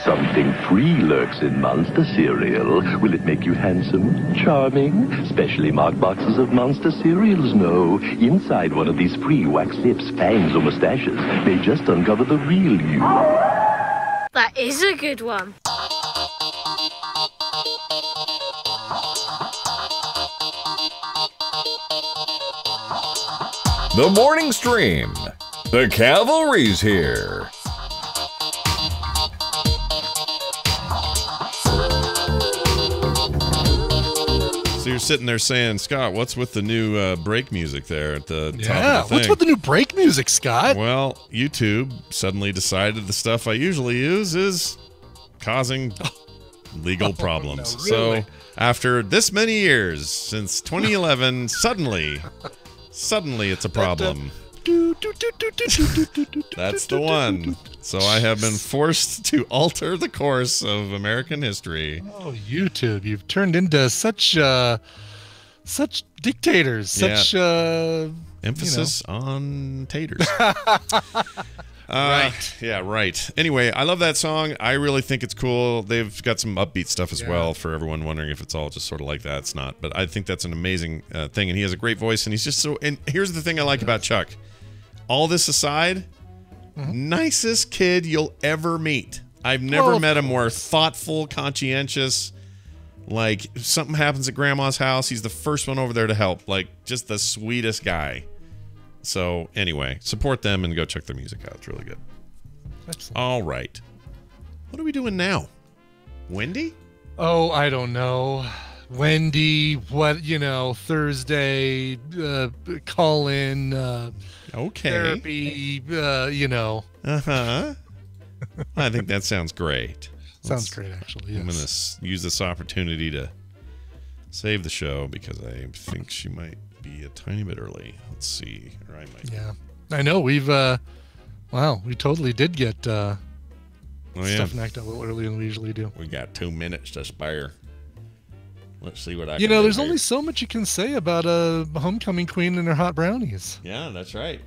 Something free lurks in Monster cereal. Will it make you handsome, charming? Specially marked boxes of Monster cereals know. Inside one of these free wax lips, fangs, or mustaches may just uncover the real you. That is a good one. The morning stream. The cavalry's here. So you're sitting there saying, Scott, what's with the new break music there at the top of the thing? What's with the new break music, Scott? Well, YouTube suddenly decided the stuff I usually use is causing legal problems. No, really? So after this many years, since 2011, suddenly it's a problem. That's the one. So I have been forced to alter the course of American history. Oh, YouTube! You've turned into such dictators. Such emphasis on taters. Right. Yeah, right. Anyway, I love that song. I really think it's cool. They've got some upbeat stuff as well for everyone wondering if it's all just sort of like that. It's not. But I think that's an amazing thing. And he has a great voice. And he's just so... And here's the thing I like about Chuck. All this aside, nicest kid you'll ever meet. I've never met a more thoughtful, conscientious... Like, if something happens at Grandma's house, he's the first one over there to help. Like, just the sweetest guy. So, anyway, support them and go check their music out. It's really good. Excellent. All right. What are we doing now? Wendy? Oh, I don't know. Wendy, Thursday, call in, okay. therapy, Uh-huh. I think that sounds great. Sounds great, actually, yes. I'm going to use this opportunity to save the show because I think she might be a tiny bit early. Let's see. Or I might. Yeah. I know. We've, we totally did get stuff knocked out a little earlier than we usually do. We got 2 minutes to spare. Let's see what I can do. There's only so much you can say about a homecoming queen and her hot brownies. Yeah, that's right.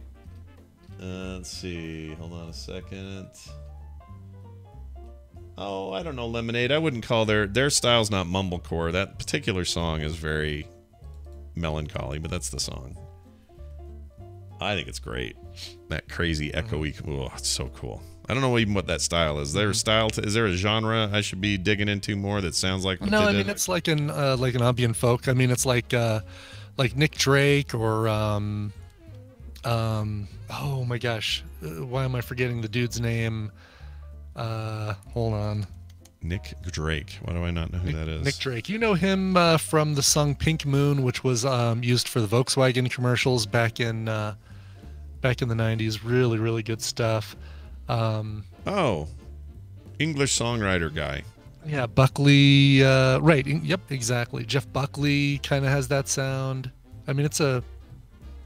Let's see. Hold on a second. Oh, I don't know, Lemonade. I wouldn't call their style's not mumblecore. That particular song is very melancholy, but that's the song. I think it's great. That crazy echoey. Oh, it's so cool. I don't know even what that style is. Is there a genre I should be digging into more that sounds like what No, they I did? mean it's like an ambient folk. I mean it's like Nick Drake or oh my gosh, why am I forgetting the dude's name? Hold on. Nick Drake. Why do I not know who that is? Nick Drake. You know him from the song Pink Moon, which was used for the Volkswagen commercials back in the 90s. Really, really good stuff. Oh, English songwriter guy. Yeah, Buckley. Right. Yep, exactly. Jeff Buckley kind of has that sound. I mean, it's a...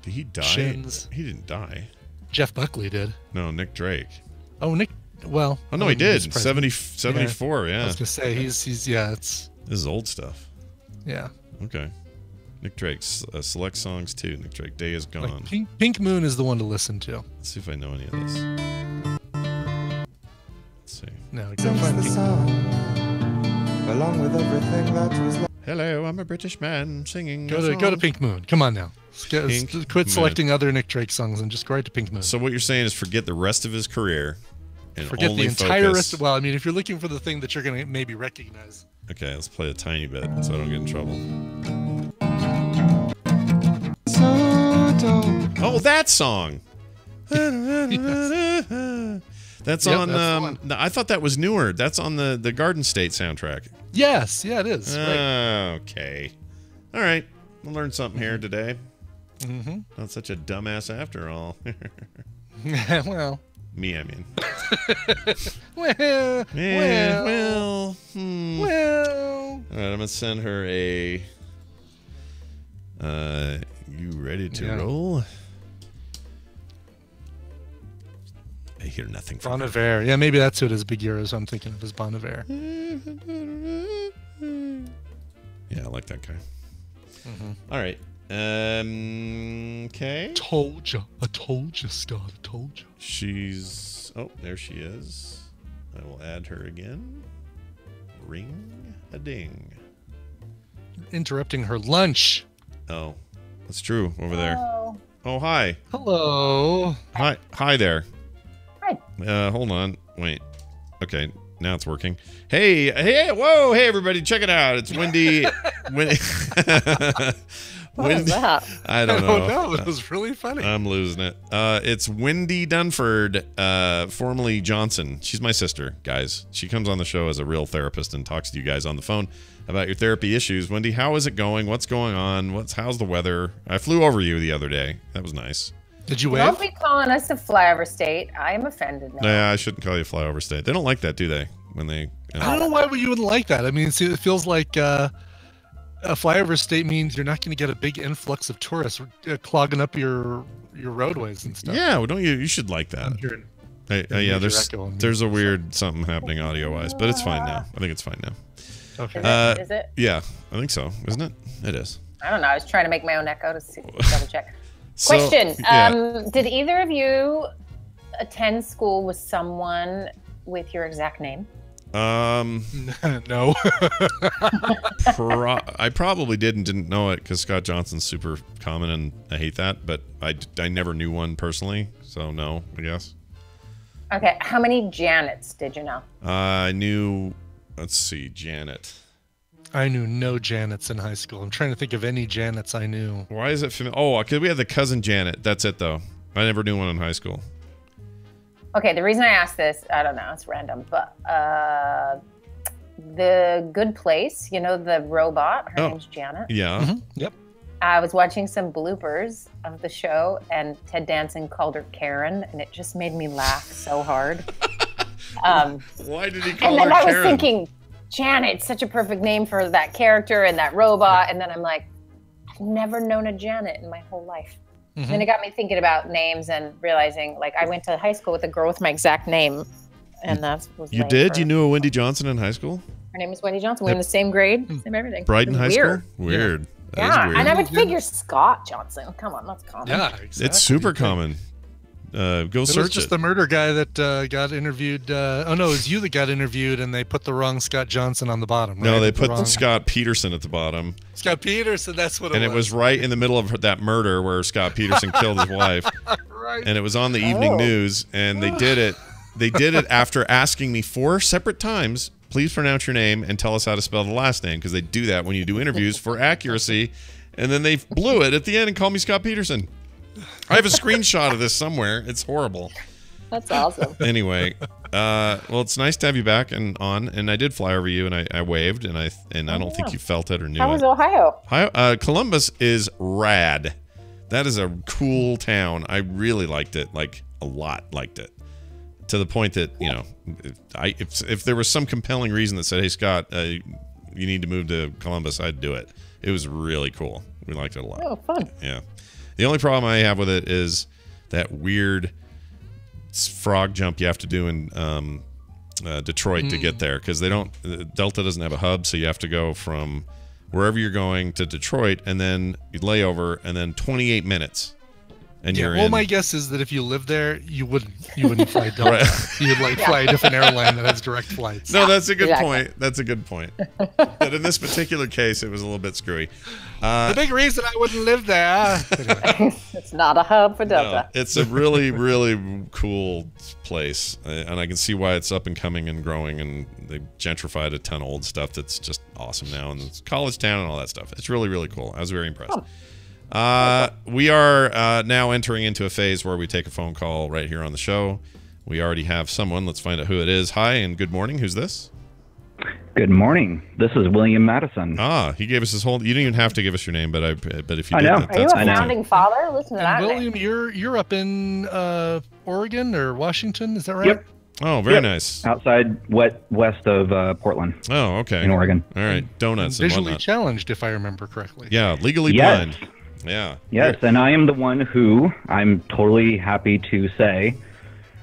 Did he die? Shins. He didn't die. Jeff Buckley did. No, Nick Drake. Oh, Nick... Well... Oh, no, he did. 74, yeah. I was going to say, he's it's... This is old stuff. Yeah. Okay. Nick Drake's select songs, too. Nick Drake, Day Is Gone. Like Pink Moon is the one to listen to. Let's see if I know any of this. Let's see. No, exactly. Along with everything that was Hello, I'm a British man singing. Go to Pink Moon. Come on now. Quit selecting other Nick Drake songs and just go right to Pink Moon. So what you're saying is forget the rest of his career and forget only the entire focus. rest of... Well, I mean, if you're looking for the thing that you're going to maybe recognize. Okay, let's play a tiny bit so I don't get in trouble. Oh, that song. That's on. I thought that was newer. That's on the Garden State soundtrack. Yes, yeah, it is. Right. Okay. All right. We'll learn something here today. Mm-hmm. Not such a dumbass after all. Well. Me, I mean. Well. Well. Well. All right, I'm gonna send her a. You ready to roll? I hear nothing from Bon Iver. Yeah, maybe that's who it is. Big Euros. I'm thinking of as Bon Iver. Yeah, I like that guy. Mm-hmm. All right. Okay. Told you. I told you, Scott. I told you. She's... Oh, there she is. I will add her again. Ring a ding. Interrupting her lunch. Oh, that's true over there. Oh, hi. Hello. Hi there. Hi. Hold on. Wait. Okay, now it's working. Hey, whoa, hey everybody, check it out. It's Wendy. What was that? I don't know. It was really funny. I'm losing it. It's Wendy Dunford, formerly Johnson. She's my sister, guys. She comes on the show as a real therapist and talks to you guys on the phone about your therapy issues. Wendy, how is it going? What's going on? How's the weather? I flew over you the other day. That was nice. Did you wave? Don't be calling us a flyover state. I am offended now. Yeah, I shouldn't call you flyover state. They don't like that, do they? When they. I don't know why you wouldn't like that. I mean, it feels like a flyover state means you're not going to get a big influx of tourists clogging up your roadways and stuff. Yeah, well, don't you? You should like that. Yeah, there's a weird something happening audio-wise, but it's fine now. I think it's fine now. Okay. Is it? Yeah, I think so. Isn't it? It is. I don't know. I was trying to make my own echo to double check. So, Question. yeah. Did either of you attend school with someone with your exact name? No. I probably didn't know it because Scott Johnson's super common and I hate that, but I never knew one personally, so no, I guess. Okay. How many Janets did you know? I knew, let's see, Janet. I knew no Janets in high school. I'm trying to think of any Janets I knew. Why is it familiar? Oh, because we had the cousin Janet. That's it, though. I never knew one in high school. Okay, the reason I asked this, I don't know, it's random, but the Good Place, you know, the robot, her name's Janet. Yeah. Mm-hmm. Yep. I was watching some bloopers of the show, and Ted Danson called her Karen, and it just made me laugh so hard. Why did he call her Karen? And then I was thinking, Janet, such a perfect name for that character and that robot, and then I'm like, I've never known a Janet in my whole life. Mm-hmm. And then it got me thinking about names and realizing, like, I went to high school with a girl with my exact name, and that was You did? You knew a Wendy Johnson in high school? Her name is Wendy Johnson. We were in the same grade, same everything. Brighton High Weird. School? Weird. That is Yeah, weird. and I would figure Scott Johnson. Come on, that's common. Yeah, exactly. It's super common. Go It was search just it. the murder guy that got interviewed. Oh no, it was you that got interviewed, and they put the wrong Scott Johnson on the bottom. Right? No, they The put wrong... Scott Peterson at the bottom. Scott Peterson. That's what it was. And it was right in the middle of that murder where Scott Peterson killed his wife. Right. And it was on the evening news, and they did it. They did it after asking me 4 separate times, please pronounce your name and tell us how to spell the last name, because they do that when you do interviews for accuracy. And then they blew it at the end and called me Scott Peterson. I have a screenshot of this somewhere. It's horrible. That's awesome. Anyway, well, it's nice to have you back and on. And I did fly over you, and I waved, and I don't think you felt it or knew How was it. Ohio? Columbus is rad. That is a cool town. I really liked it, like a lot liked it. To the point that, you know, if there was some compelling reason that said, hey, Scott, you need to move to Columbus, I'd do it. It was really cool. We liked it a lot. Oh, fun. Yeah. The only problem I have with it is that weird frog jump you have to do in Detroit to get there, because Delta doesn't have a hub, so you have to go from wherever you're going to Detroit, and then you lay over, and then 28 minutes. And Yeah, you're well, in. my guess is that if you lived there, you wouldn't fly Delta. Right. You'd like fly a different airline that has direct flights. No, that's a good point. That's a good point. But in this particular case, it was a little bit screwy. The big reason I wouldn't live there. Anyway. It's not a hub for Delta. No, it's a really, really cool place, and I can see why it's up and coming and growing, and they gentrified a ton of old stuff that's just awesome now, and it's college town and all that stuff. It's really, really cool. I was very impressed. We are now entering into a phase where we take a phone call right here on the show. We already have someone. Let's find out who it is. Hi, and good morning. Who's this? Good morning. This is William Madison. He gave us his whole. You didn't even have to give us your name, but if you did, Are you a that's cool. founding father? Listen to that. William, you're up in Oregon or Washington, is that right? Yep. Oh, very nice. Outside west of Portland. Oh, okay. In Oregon. All right, donuts and Visually whatnot. challenged, if I remember correctly. Yeah, legally Yes. blind. Yeah. Yes, and I am the one who, I'm totally happy to say,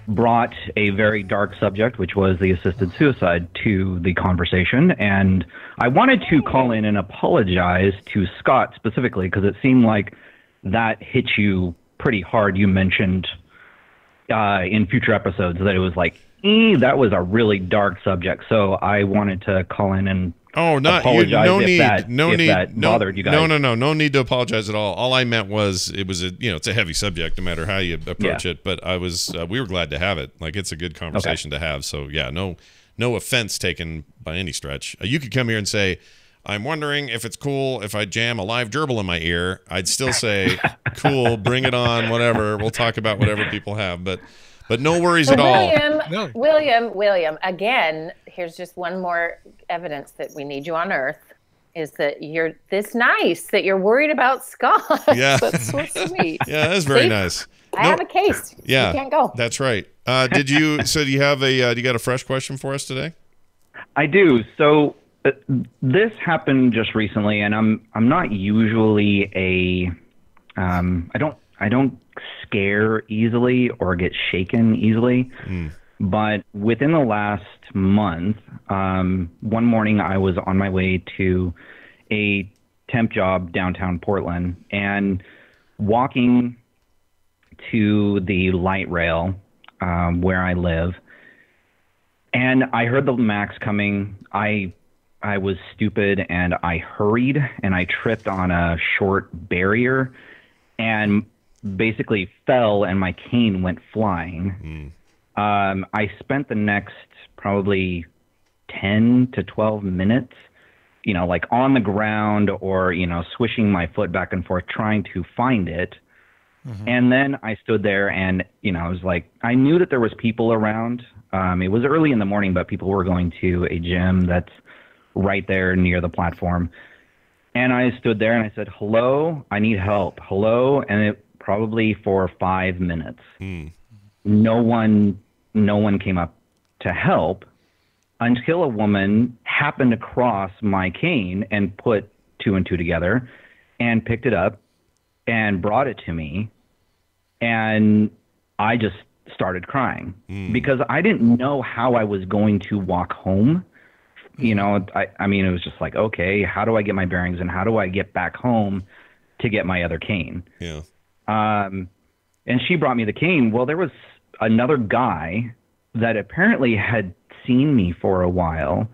brought a very dark subject, which was the assisted suicide, to the conversation. And I wanted to call in and apologize to Scott specifically, because it seemed like that hit you pretty hard. You mentioned in future episodes that it was like, that was a really dark subject. So I wanted to call in and apologize if that bothered you guys. No need to apologize at all. All I meant was it's a heavy subject no matter how you approach it. But we were glad to have it. Like, it's a good conversation to have. So yeah, no offense taken by any stretch. You could come here and say, I'm wondering if it's cool if I jam a live gerbil in my ear. I'd still say, cool, bring it on, whatever. We'll talk about whatever people have, but no worries at all. William, again, here's just one more evidence that we need you on Earth, is that you're this nice, that you're worried about Scott. Yeah. That's so sweet. Yeah, that's very nice. I have a case. Yeah. You can't go. That's right. Do you have do you got a fresh question for us today? I do. So this happened just recently, and I'm not usually I don't scare easily or get shaken easily. But within the last month, one morning I was on my way to a temp job downtown Portland and walking to the light rail where I live, and I heard the Max coming. I was stupid and I hurried and I tripped on a short barrier and basically fell and my cane went flying. I spent the next probably 10 to 12 minutes, like on the ground or, swishing my foot back and forth trying to find it. And then I stood there and, I was like, I knew that there was people around. It was early in the morning, but people were going to a gym that's right there near the platform. And I stood there and I said, hello, I need help. Hello. And it probably for 5 minutes. No one came up to help until a woman happened across my cane and put two and two together and picked it up and brought it to me. And I just started crying because I didn't know how I was going to walk home. I mean, it was just like, okay, how do I get my bearings and how do I get back home to get my other cane? Yeah. And she brought me the cane. Well, there was another guy that apparently had seen me for a while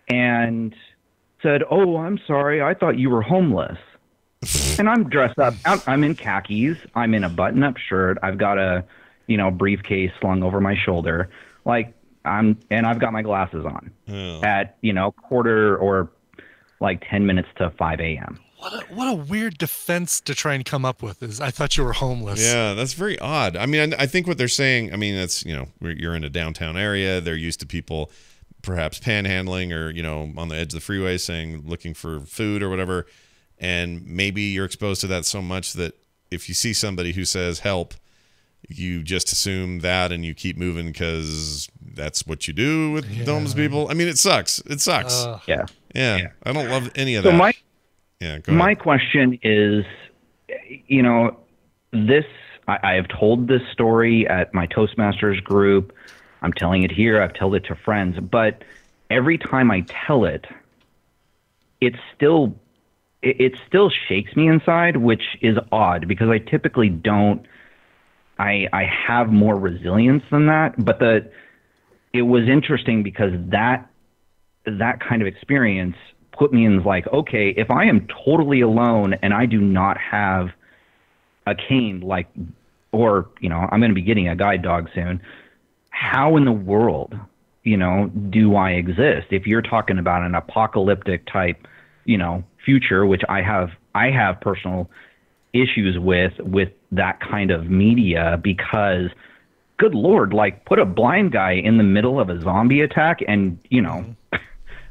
and said, oh, I'm sorry, I thought you were homeless. And I'm dressed up. I'm in khakis. I'm in a button-up shirt. I've got a, briefcase slung over my shoulder. And I've got my glasses on at, quarter or 10 minutes to 5 a.m. What a weird defense to try and come up with is, I thought you were homeless. Yeah, that's very odd. I mean, I think what they're saying, I mean, that's, you're in a downtown area. They're used to people perhaps panhandling or, on the edge of the freeway looking for food or whatever. And maybe you're exposed to that so much that if you see somebody who says help, you just assume that and you keep moving because that's what you do with homeless people. I mean, it sucks. It sucks. Yeah. I don't love any of that. My question is, I have told this story at my Toastmasters group. I'm telling it here. I've told it to friends. But every time I tell it, it still shakes me inside, which is odd because I typically don't. I have more resilience than that. But it was interesting because that kind of experience put me in okay, if I am totally alone and I do not have a cane, or, I'm going to be getting a guide dog soon, how in the world, do I exist? If you're talking about an apocalyptic type, future, which I have personal issues with that kind of media because, good Lord, put a blind guy in the middle of a zombie attack and,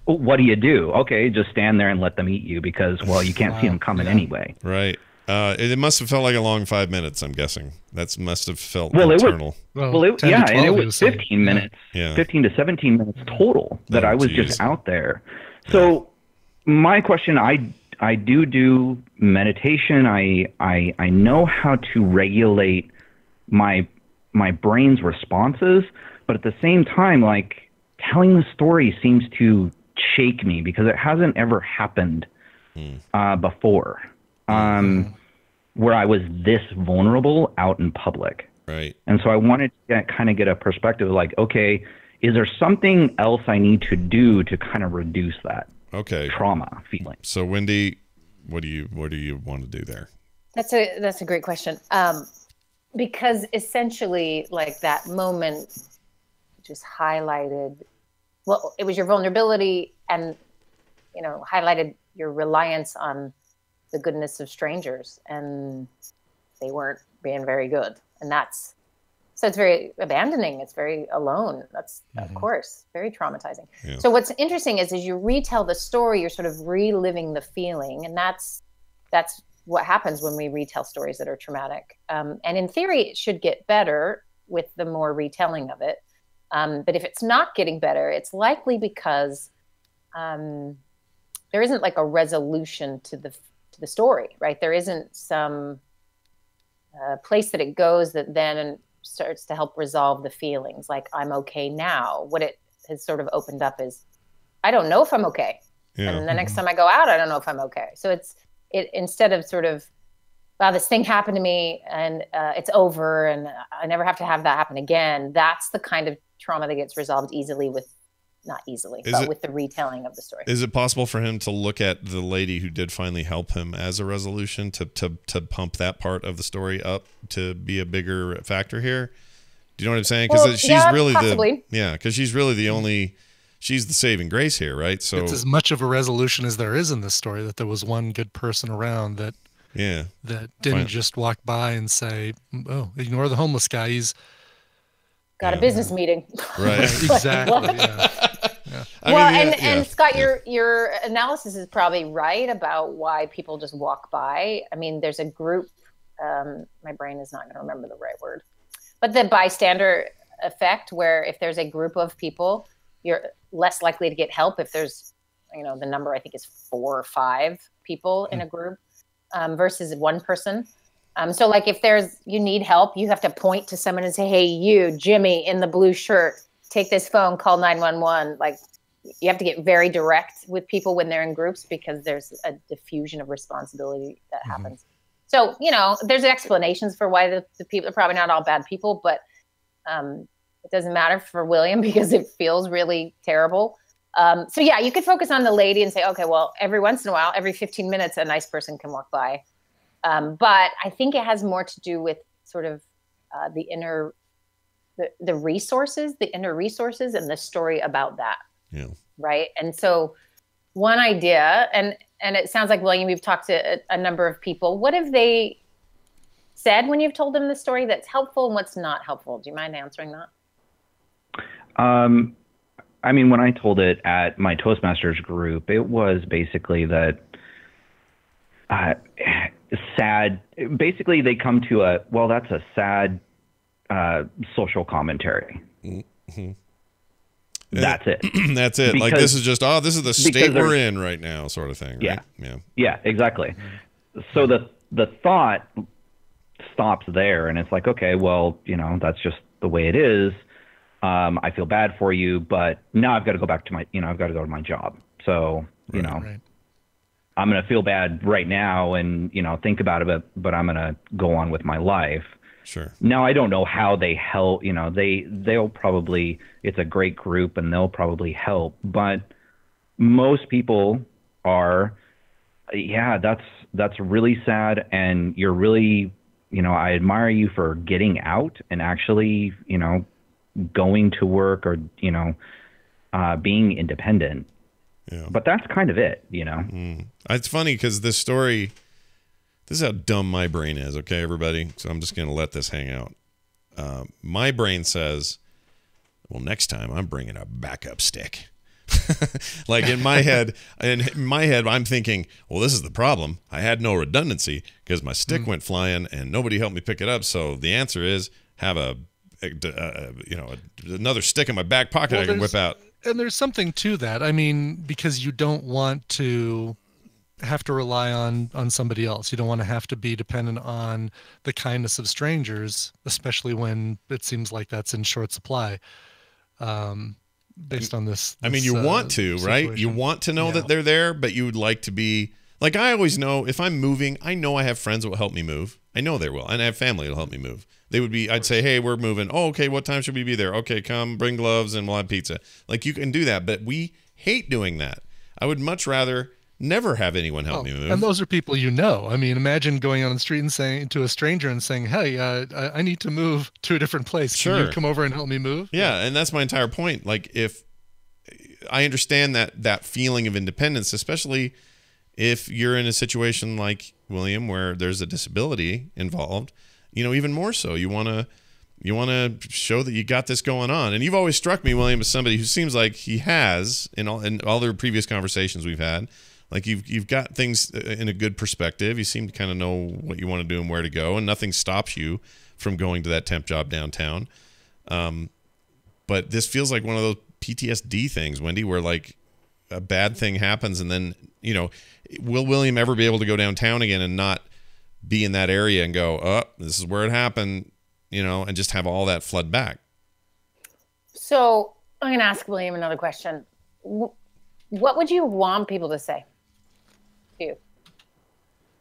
what do? Okay, just stand there and let them eat you because, well, you can't see them coming anyway. Right. It must have felt like a long 5 minutes, I'm guessing. That must have felt eternal. And it was 15 minutes, 15 to 17 minutes total that I was just out there. So my question, I do meditation. I know how to regulate my brain's responses, but at the same time, telling the story seems to shake me because it hasn't ever happened before where I was this vulnerable out in public. Right. And so I wanted to kind of get a perspective like, okay, is there something else I need to do to kind of reduce that trauma feeling? So Wendy, what do you want to do there? That's a great question. Because essentially, like, that moment just highlighted, well, it was your vulnerability and, highlighted your reliance on the goodness of strangers, and they weren't being very good. And so it's very abandoning. It's very alone. That's, of course, very traumatizing. Yeah. So what's interesting is, as you retell the story, you're sort of reliving the feeling. And that's what happens when we retell stories that are traumatic. And in theory, it should get better with the more retelling of it. But if it's not getting better, it's likely because there isn't like a resolution to the story, right? There isn't some place that it goes that then starts to help resolve the feelings. Like, I'm okay now. What it has sort of opened up is, I don't know if I'm okay. Yeah. And the next time I go out, I don't know if I'm okay. So it instead of sort of, wow, this thing happened to me and it's over and I never have to have that happen again. That's the kind of trauma that gets resolved easily with the retelling of the story. Is it possible for him to look at the lady who did finally help him as a resolution to pump that part of the story up to be a bigger factor here? Do you know what I'm saying? Because she's really the only, she's the saving grace here, right? So it's as much of a resolution as there is in this story, that there was one good person around that didn't just walk by and say, oh, ignore the homeless guy. He's got a business meeting. Right. Exactly. And Scott, your analysis is probably right about why people just walk by. I mean, there's a group, my brain is not going to remember the right word, but the bystander effect, where if there's a group of people, you're less likely to get help if there's, the number I think is 4 or 5 people in a group versus one person. So like, if you need help, you have to point to someone and say, hey, you, Jimmy in the blue shirt, take this phone, call 911. Like, you have to get very direct with people when they're in groups, because there's a diffusion of responsibility that happens. So, there's explanations for why the people are probably not all bad people, but it doesn't matter for William because it feels really terrible. So yeah, you could focus on the lady and say, okay, well, every once in a while, every 15 minutes, a nice person can walk by. But I think it has more to do with sort of the inner resources and the story about that. Yeah. Right. And so one idea, and it sounds like, William, you've talked to a number of people. What have they said when you've told them the story that's helpful and what's not helpful? Do you mind answering that? I mean, when I told it at my Toastmasters group, it was basically that sad. Basically, they come to that's a sad social commentary. Mm-hmm. That's it. That's it. Because, like, this is just, this is the state we're in right now, sort of thing. Right? Yeah, exactly. So the thought stops there, and it's like, okay, well, that's just the way it is. I feel bad for you, but now I've got to go back to my, I've got to go to my job. So, right. I'm going to feel bad right now and, think about it, but I'm going to go on with my life. Sure. Now, I don't know how they help, they'll probably, it's a great group and they'll probably help, but most people are, that's really sad. And you're really, I admire you for getting out and actually, going to work or, being independent. Yeah. But that's kind of it, It's funny because this story, this is how dumb my brain is, okay, everybody? So I'm just going to let this hang out. My brain says, well, next time I'm bringing a backup stick. Like in my head, I'm thinking, well, this is the problem. I had no redundancy because my stick went flying and nobody helped me pick it up. So the answer is have another stick in my back pocket I can whip out. And there's something to that. I mean, because you don't want to have to rely on somebody else. You don't want to have to be dependent on the kindness of strangers, especially when it seems like that's in short supply. Based on this I mean, you want to, situation. Right? You want to know that they're there, but you would like to be like, I always know if I'm moving, I know I have friends that will help me move. I know they will. And I have family that will help me move. I'd say, hey, we're moving. Oh, okay, what time should we be there? Okay, come, bring gloves, and we'll have pizza. Like, you can do that, but we hate doing that. I would much rather never have anyone help me move. And those are people you know. I mean, imagine going on the street and saying to a stranger and saying, hey, I need to move to a different place. Can you come over and help me move? Yeah, and that's my entire point. Like, if I understand that feeling of independence, especially if you're in a situation like William where there's a disability involved, even more so. You want to show that you got this going on. And you've always struck me, William, as somebody who seems like he has in all the previous conversations we've had. Like, you've got things in a good perspective. You seem to kind of know what you want to do and where to go, and nothing stops you from going to that temp job downtown. But this feels like one of those PTSD things, Wendy, where like a bad thing happens, and then, will William ever be able to go downtown again and not be in that area and go, oh, this is where it happened, and just have all that flood back? So I'm going to ask William another question. What would you want people to say to you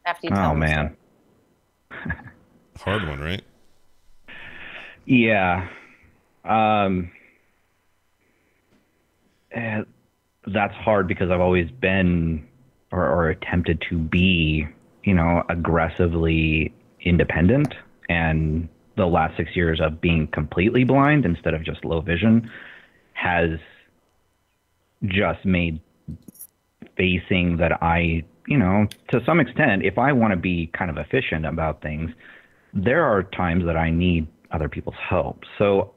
after you tell them? Oh, man. Hard one, right? Yeah. That's hard because I've always been or attempted to be, aggressively independent. And the last 6 years of being completely blind instead of just low vision has just made facing that I, to some extent, if I want to be kind of efficient about things, there are times that I need other people's help. So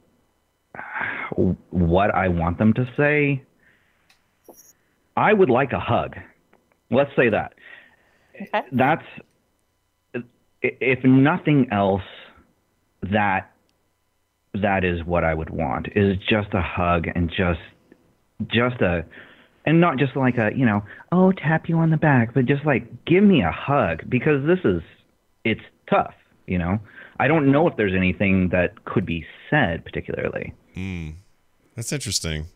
what I want them to say, I would like a hug. Let's say that. Okay. That's, if nothing else, that is what I would want, is just a hug and just and not just like tap you on the back, but just like, give me a hug, because it's tough, I don't know if there's anything that could be said particularly. That's interesting.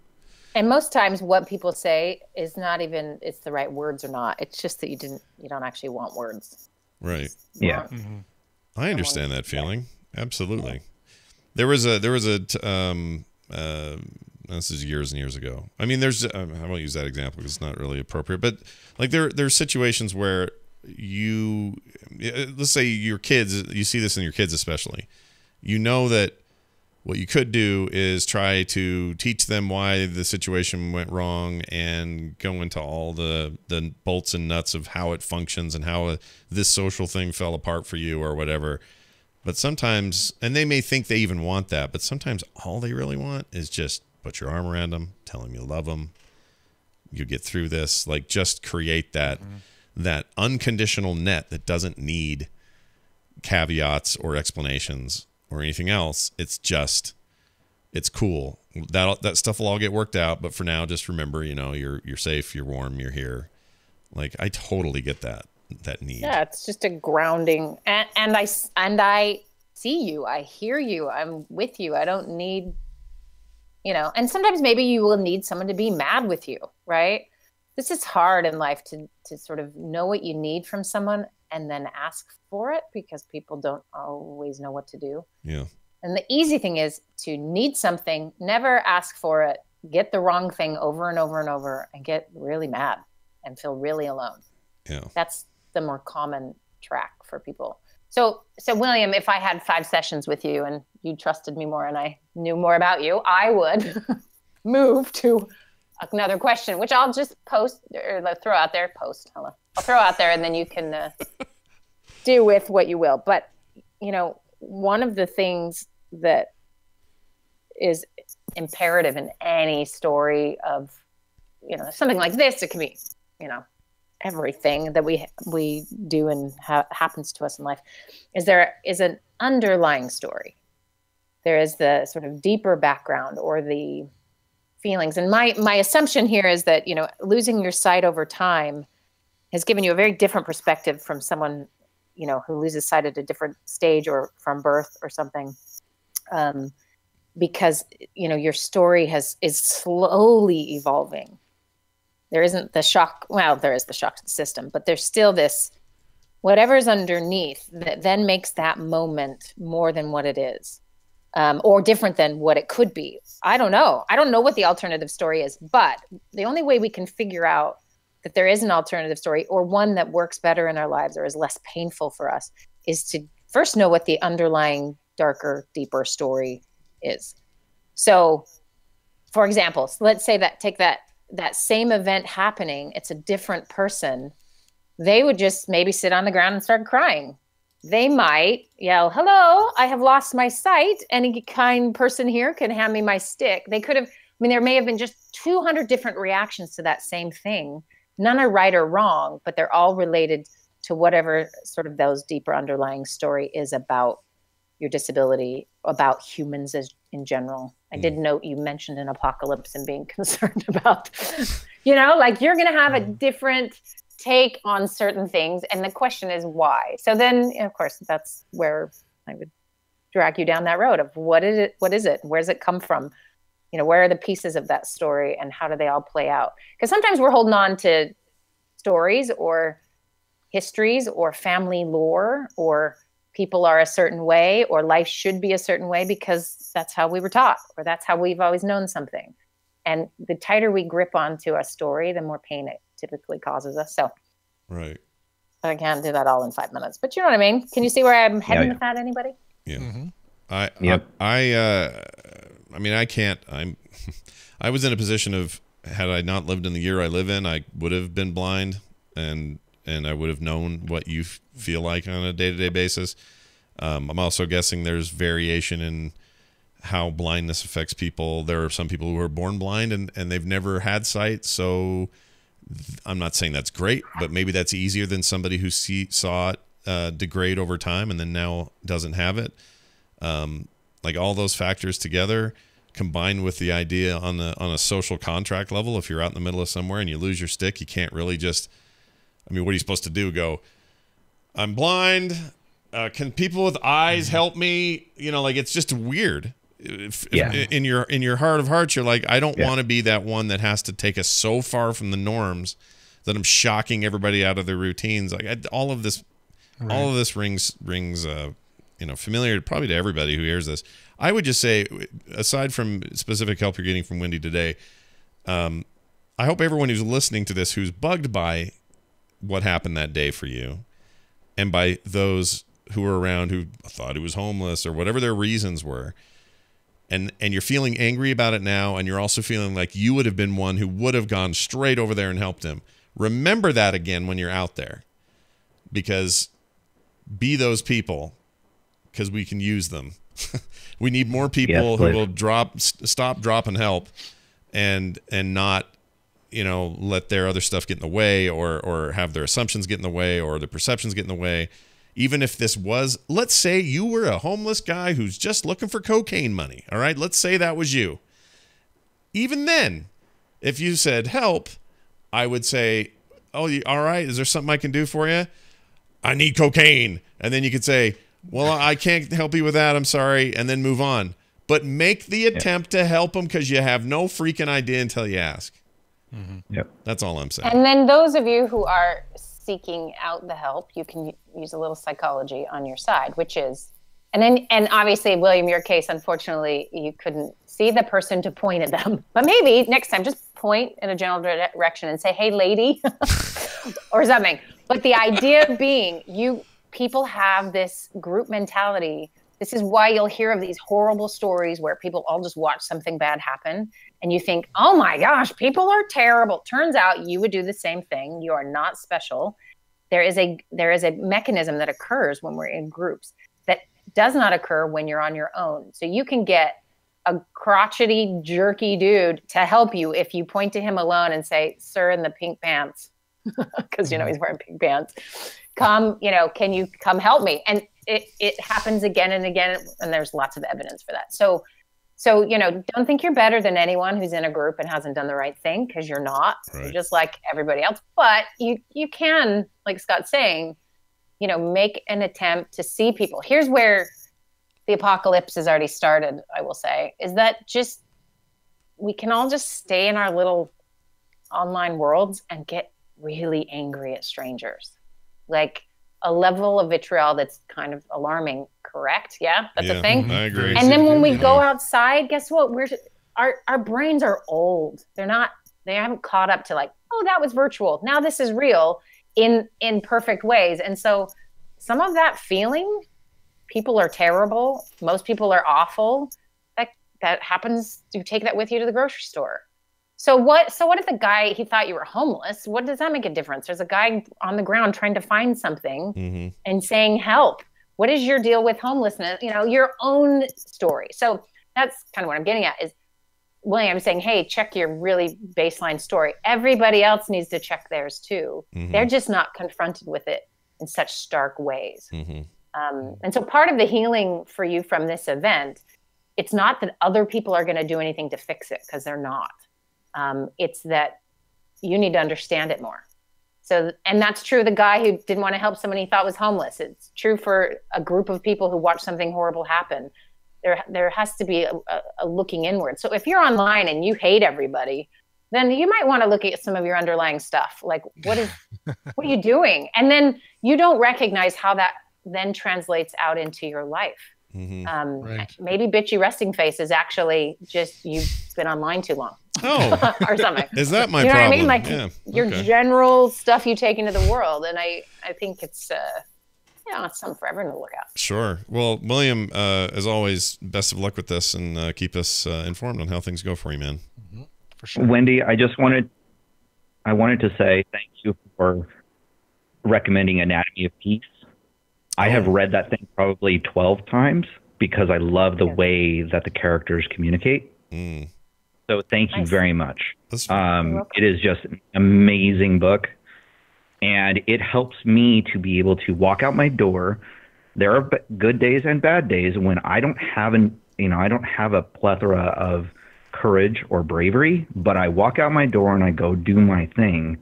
And most times what people say is not even it's the right words or not. It's just that you don't actually want words. Right. Yeah. I understand that feeling. Absolutely. There was a this is years and years ago. I mean, I won't use that example because it's not really appropriate, but like there's situations where let's say your kids, you see this in your kids especially, that what you could do is try to teach them why the situation went wrong and go into all the bolts and nuts of how it functions and how this social thing fell apart for you or whatever. But sometimes, and they may think they even want that, but sometimes all they really want is just put your arm around them, tell them you love them, you get through this. Like, just create that unconditional net that doesn't need caveats or explanations or anything else. It's cool. That stuff will all get worked out, but for now, just remember, you're safe, you're warm, you're here. Like, I totally get that need. Yeah, it's just a grounding, and I see you, I hear you, I'm with you. I don't need, and sometimes maybe you will need someone to be mad with you, right? This is hard in life to sort of know what you need from someone and then ask for it, because people don't always know what to do. Yeah. And the easy thing is to need something, never ask for it, get the wrong thing over and over and over, and get really mad and feel really alone. Yeah. That's the more common track for people. So William, if I had 5 sessions with you and you trusted me more and I knew more about you, I would move to another question, which I'll just post or throw out there. I'll throw out there, and then you can do with what you will. But, one of the things that is imperative in any story of, something like this, it can be, everything that we do and happens to us in life, is there is an underlying story. There is the sort of deeper background or the feelings. And my assumption here is that, losing your sight over time has given you a very different perspective from someone, who loses sight at a different stage or from birth or something. Because, your story is slowly evolving. There isn't the shock. Well, there is the shock to the system, but there's still this whatever's underneath that then makes that moment more than what it is, or different than what it could be. I don't know. I don't know what the alternative story is, but the only way we can figure out that there is an alternative story, or one that works better in our lives or is less painful for us, is to first know what the underlying darker, deeper story is. So, for example, let's say that take that same event happening, it's a different person. They would just maybe sit on the ground and start crying. They might yell, "Hello, I have lost my sight. Any kind person here can hand me my stick." They could have, I mean, there may have been just 200 different reactions to that same thing. None are right or wrong, but they're all related to whatever sort of those deeper underlying story is about your disability, about humans as in general. I did note you mentioned an apocalypse and being concerned about, like you're going to have a different take on certain things. And the question is why? So then, of course, that's where I would drag you down that road of what is it? Where does it come from? Where are the pieces of that story and how do they all play out? Because sometimes we're holding on to stories or histories or family lore, or people are a certain way, or life should be a certain way because that's how we were taught, or that's how we've always known something. And the tighter we grip onto a story, the more pain it typically causes us. So right. I can't do that all in 5 minutes, but you know what I mean? Can you see where I'm heading with that? Anybody? Yeah. Mm-hmm. I mean, I can't. I was in a position of, had I not lived in the year I live in, I would have been blind, and I would have known what you feel like on a day-to-day basis. I'm also guessing there's variation in how blindness affects people. There are some people who are born blind and they've never had sight, so I'm not saying that's great, but maybe that's easier than somebody who saw it degrade over time and then now doesn't have it. Like all those factors together, combined with the idea on a social contract level, if you're out in the middle of somewhere and you lose your stick, you can't really just, I mean, what are you supposed to do? Go, "I'm blind. Can people with eyes help me?" Like it's just weird. If in your heart of hearts, you're like, I don't want to be that one that has to take us so far from the norms that I'm shocking everybody out of their routines. Like all of this rings familiar probably to everybody who hears this. I would just say, aside from specific help you're getting from Wendy today, I hope everyone who's listening to this, who's bugged by what happened that day for you, and by those who were around who thought he was homeless or whatever their reasons were, and you're feeling angry about it now, and you're also feeling like you would have been one who would have gone straight over there and helped him. Remember that again when you're out there, because be those people, because we can use them. We need more people who will stop, drop, and help, and not, let their other stuff get in the way, or have their assumptions get in the way, or their perceptions get in the way. Even if this was, let's say you were a homeless guy who's just looking for cocaine money. All right. Let's say that was you. Even then, if you said help, I would say, "Oh, all right. Is there something I can do for you? I need cocaine." And then you could say, "Well, I can't help you with that. I'm sorry." And then move on. But make the attempt to help them, because you have no freaking idea until you ask. Mm-hmm. Yep. That's all I'm saying. And then those of you who are seeking out the help, you can use a little psychology on your side, which is, and obviously, William, your case, unfortunately, you couldn't see the person to point at them, but maybe next time just point in a general direction and say, "Hey, lady," or something. But the idea being, people have this group mentality. This is why you'll hear of these horrible stories where people all just watch something bad happen, and you think, "Oh my gosh, people are terrible." Turns out you would do the same thing. You are not special. There is a mechanism that occurs when we're in groups that does not occur when you're on your own. So you can get a crotchety, jerky dude to help you if you point to him alone and say, "Sir in the pink pants," because he's wearing pink pants. "Come, can you come help me?" And it happens again and again, and there's lots of evidence for that. So don't think you're better than anyone who's in a group and hasn't done the right thing, because you're not. Right. You're just like everybody else. But you can, like Scott's saying, make an attempt to see people. Here's where the apocalypse has already started, I will say, is that we can all just stay in our little online worlds and get really angry at strangers. Like, a level of vitriol that's kind of alarming. Correct? Yeah, that's a thing. I agree. And then when we go outside, guess what? Our brains are old. They haven't caught up to like, oh, that was virtual. Now this is real in perfect ways. And so some of that feeling, people are terrible. Most people are awful. That happens. You take that with you to the grocery store. So what if the guy, he thought you were homeless? What does that make a difference? There's a guy on the ground trying to find something and saying help. What is your deal with homelessness? Your own story. So that's kind of what I'm getting at is William saying, hey, check your really baseline story. Everybody else needs to check theirs too. They're just not confronted with it in such stark ways. And so part of the healing for you from this event, it's not that other people are going to do anything to fix it, because they're not. It's that you need to understand it more. So, and that's true of the guy who didn't want to help someone he thought was homeless. It's true for a group of people who watched something horrible happen. There has to be a looking inward. So if you're online and you hate everybody, then you might want to look at some of your underlying stuff. Like, what are you doing? And then you don't recognize how that then translates out into your life. Right. Maybe bitchy resting face is actually just you've been online too long. Oh, or something. Is that my you know problem? What I mean? Like your general stuff you take into the world. And I think it's, it's something for everyone to look at. Sure. Well, William, as always, best of luck with this, and keep us informed on how things go for you, man. For sure. Wendy, I wanted to say thank you for recommending Anatomy of Peace. I have read that thing probably 12 times because I love the way that the characters communicate. So thank you very much. It is just an amazing book, and it helps me to be able to walk out my door. There are good days and bad days when I don't have a plethora of courage or bravery, but I walk out my door and I go do my thing.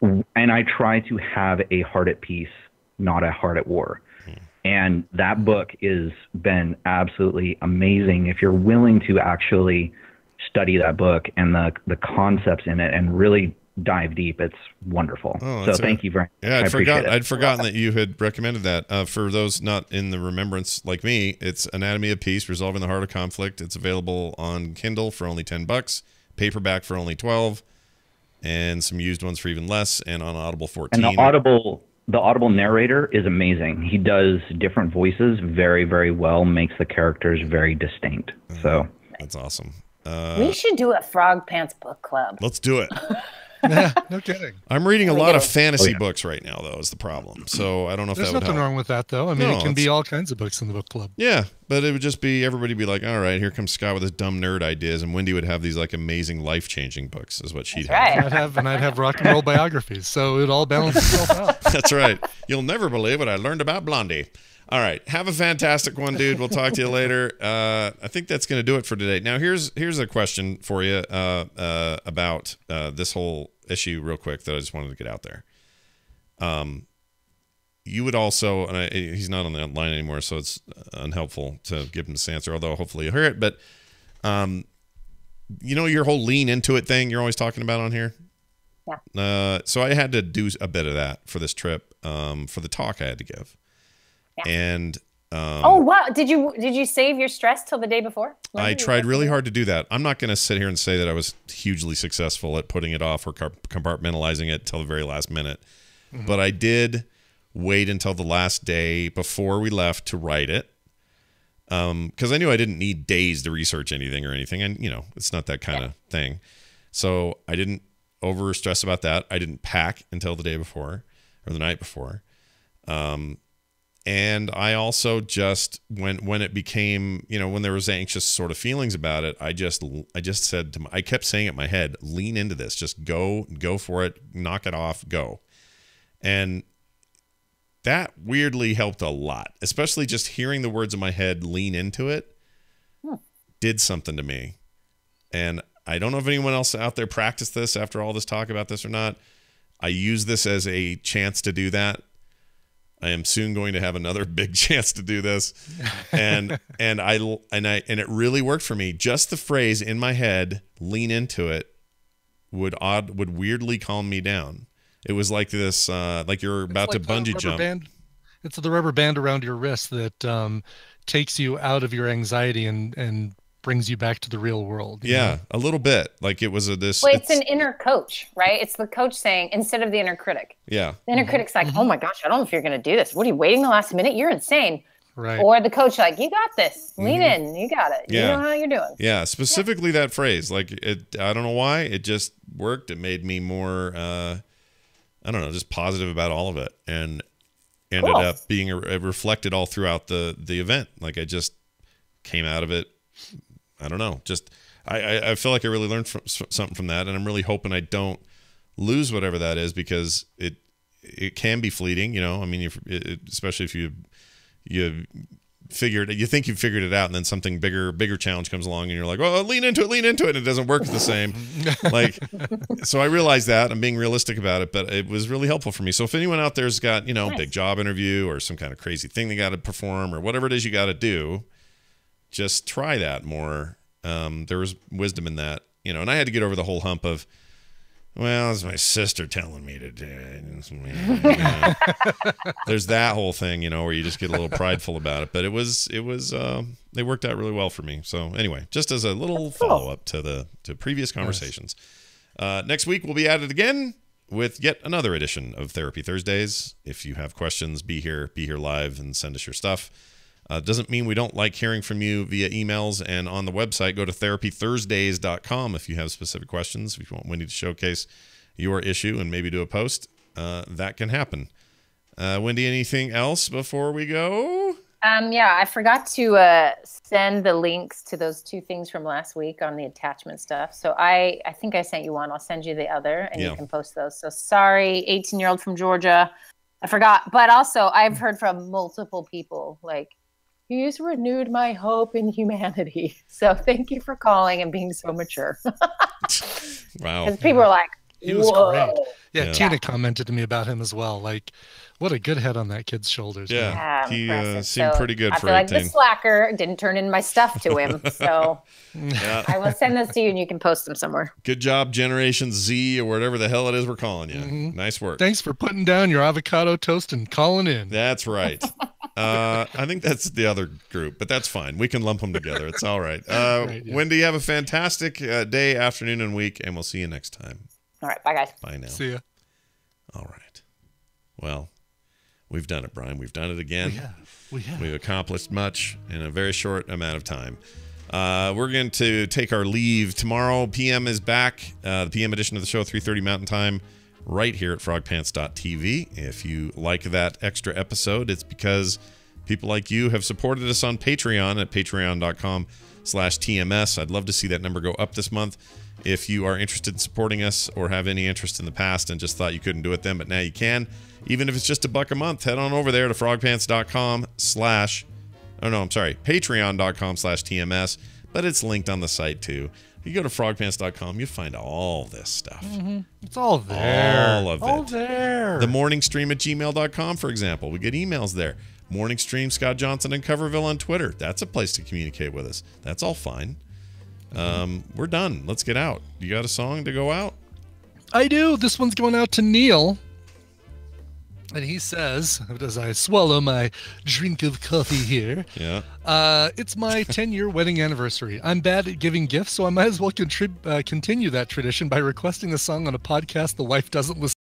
And I try to have a heart at peace, not a heart at war. And that book has been absolutely amazing. If you're willing to actually study that book and the concepts in it and really dive deep, it's wonderful. So thank you very much. Yeah, I'd forgotten that you had recommended that. For those not in the remembrance like me, it's Anatomy of Peace, Resolving the Heart of Conflict. It's available on Kindle for only $10, paperback for only $12, and some used ones for even less, and on Audible 14. And the Audible narrator is amazing. He does different voices very, very well, makes the characters very distinct. So that's awesome. We should do a Frog Pants book club. Let's do it. Yeah, no kidding. I'm reading a lot of fantasy books right now, though, is the problem. So I don't know if There's that would nothing help. wrong with that, though. I mean, it can be all kinds of books in the book club. Yeah, but it would just be everybody be like, all right, here comes Scott with his dumb nerd ideas, and Wendy would have these like amazing life-changing books, is what she'd have. I'd have rock and roll biographies, so it all balances itself out. That's right. You'll never believe what I learned about Blondie. All right, have a fantastic one, dude. We'll talk to you later. I think that's going to do it for today. Now, here's a question for you about this whole issue real quick that I just wanted to get out there. You would also, and he's not on the line anymore, so it's unhelpful to give him this answer, although hopefully you'll hear it. But, your whole lean into it thing you're always talking about on here? Yeah. So I had to do a bit of that for this trip, for the talk I had to give. Yeah. And oh wow! Did you save your stress till the day before? I tried really hard to do that. I'm not going to sit here and say that I was hugely successful at putting it off or compartmentalizing it till the very last minute, but I did wait until the last day before we left to write it, because I knew I didn't need days to research anything or anything, and it's not that kind of thing. So I didn't over stress about that. I didn't pack until the day before or the night before. And I also just, when it became, when there was anxious sort of feelings about it, I just said I kept saying it in my head, lean into this, just go for it, knock it off, go. And that weirdly helped a lot, especially just hearing the words in my head, lean into it, did something to me. And I don't know if anyone else out there practiced this after all this talk about this or not. I use this as a chance to do that. I am soon going to have another big chance to do this, and it really worked for me. Just the phrase in my head, "lean into it," would weirdly calm me down. It was like this, like you're about to bungee jump. It's the rubber band around your wrist that takes you out of your anxiety and brings you back to the real world. Yeah, know? a little bit. Like it was it's an inner coach, right? It's the coach saying, instead of the inner critic. Yeah. The inner critic's like, oh my gosh, I don't know if you're going to do this. What are you waiting the last minute? You're insane. Right. Or the coach like, you got this. Lean in. You got it. Yeah. You know how you're doing. Yeah, specifically that phrase. Like I don't know why. It just worked. It made me more, I don't know, just positive about all of it. And ended up being reflected all throughout the event. Like I just came out of it. I don't know. Just I feel like I really learned something from that, and I'm really hoping I don't lose whatever that is, because it can be fleeting. You know, I mean, especially if you think you've figured it out, and then something bigger challenge comes along, and you're like, oh, lean into it, and it doesn't work the same. Like, so I realized that I'm being realistic about it, but it was really helpful for me. So if anyone out there's got, you know, big job interview or some kind of crazy thing they got to perform or whatever it is you got to do, just try that more. There was wisdom in that, you know, and I had to get over the whole hump of, well, it's my sister telling me to do it. You know. There's that whole thing, you know, where you just get a little prideful about it. But it was they worked out really well for me. So anyway, just as a little follow-up to previous conversations. Next week we'll be at it again with yet another edition of Therapy Thursdays. If you have questions, be here live and send us your stuff. Doesn't mean we don't like hearing from you via emails and on the website. Go to therapythursdays.com if you have specific questions. If you want Wendy to showcase your issue and maybe do a post, that can happen. Wendy, anything else before we go? Yeah, I forgot to send the links to those 2 things from last week on the attachment stuff. So I think I sent you one. I'll send you the other, and you can post those. So sorry, 18-year-old from Georgia. I forgot. But also, I've heard from multiple people, like, he's renewed my hope in humanity. So thank you for calling and being so mature. Wow. Because people are like, he was great. Yeah, Tina commented to me about him as well. Like, what a good head on that kid's shoulders. Yeah, he seemed pretty good for 18. I feel like the slacker didn't turn in my stuff to him. So I will send those to you, and you can post them somewhere. Good job, Generation Z, or whatever the hell it is we're calling you. Nice work. Thanks for putting down your avocado toast and calling in. That's right. I think that's the other group, but that's fine. We can lump them together. It's all right. Wendy, have a fantastic day, afternoon, and week, and we'll see you next time. All right. Bye, guys. Bye now. See ya. All right. Well, we've done it, Brian. We've done it again. We have. We've accomplished much in a very short amount of time. We're going to take our leave. Tomorrow, PM is back. The PM edition of the show, 3:30 Mountain Time, right here at frogpants.tv. If you like that extra episode, it's because people like you have supported us on Patreon at patreon.com/TMS. I'd love to see that number go up this month. If you are interested in supporting us or have any interest in the past and just thought you couldn't do it then, but now you can, even if it's just $1 a month, head on over there to patreon.com/TMS, but it's linked on the site too. If you go to frogpants.com, you'll find all this stuff. It's all there. All of it. All there. The morning stream at gmail.com, for example. We get emails there. Morning stream, Scott Johnson and Coverville on Twitter. That's a place to communicate with us. That's all fine. We're done. Let's get out. You got a song to go out? I do. This one's going out to Neil. And he says, as I swallow my drink of coffee here, it's my 10-year wedding anniversary. I'm bad at giving gifts, so I might as well continue that tradition by requesting a song on a podcast the wife doesn't listen